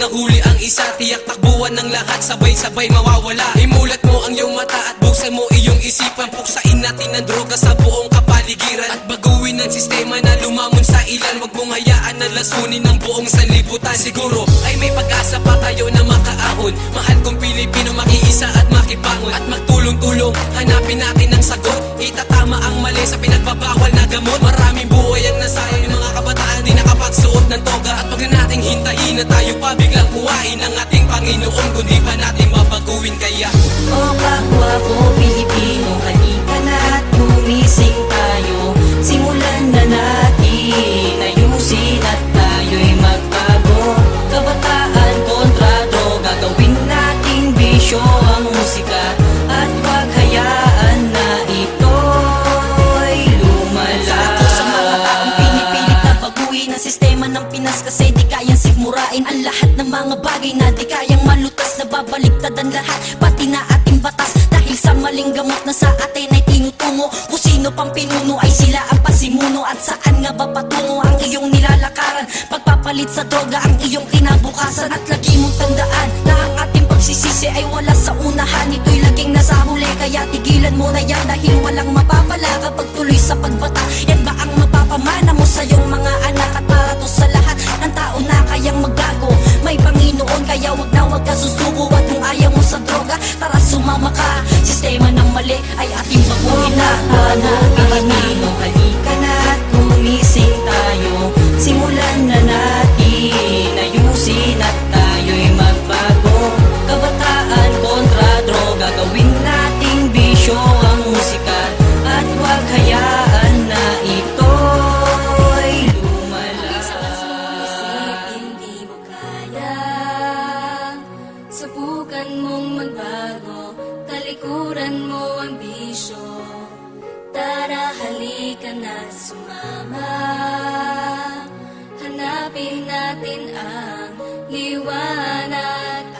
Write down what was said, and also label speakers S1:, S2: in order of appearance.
S1: nahuli ang isa, tiyak takbuhan ng lahat, sabay-sabay mawawala. Imulat mo ang iyong mata at buksan mo iyong isipan. Puksain natin ang droga sa buong kapaligiran at baguhin ang sistema na lumamon sa ilan. Wag mong hayaan na lasunin ang buong sanlibutan. Siguro ay may pag-asa pa tayo na makaahon. Mahal kong Pilipino, makiisa at makibangon. At magtulong-tulong, hanapin natin ang sagot. Itatama ang mali sa pinagbabawal na gamot. Maraming buhay ang nasayang, yung mga kabataan di nakapagsuot ng toga. At wag na nating hintayin na tayo pa biglang kuhain ng ating Panginoon, kundi pa natin babaguhin. Kaya
S2: o kapwa ko Pilipino, halika na't gumising tayo. Simulan na natin, ayusin at tayo'y magbago. Kabataan kontra droga, gawin nating bisyo ang musika. At wag hayaan na ito'y lumala. Sa mga taong pinipilit na baguhin ang sistema ng Pinas, kasi di kayang sigmurain ang lahat ng mga bagay na di kayang malutas. Nababaliktad ang lahat, pati na ating batas, dahil sa maling gamot na sa atin ay tinutungo. Kung sino pang pinuno ay sila ang pasimuno. At saan nga ba patungo ang iyong nilalakaran? Pagpapalit sa droga ang iyong kinabukasan. At lagi mong tandaan na ang ating pagsisisi ay wala sa unahan. Ito'y laging nasa huli, kaya tigilan mo na yan, dahil walang mapapala kapag tuloy sa pagbata. Yan ba ang mapapamana mo sa iyong mga anak? At para to sa lahat ng tao na kayang magbago, may Panginoon, kaya wag na wag ka susuko. At kung ayaw mo sa droga, tara sumama ka. Sistema ng mali ay ating baguhin na. Pilipino, halika na't gumising tayo. Simulan na natin, ayusin at tayo'y magbago. Kabataan kontra droga, gawin nating bisyo ang musika. At wag hayaan na ito'y lumala.
S3: Hindi mo kaya, subukan mong magbago, talikuran mo ang bisyo. Tara, halika na't sumama, hanapin natin ang liwanag.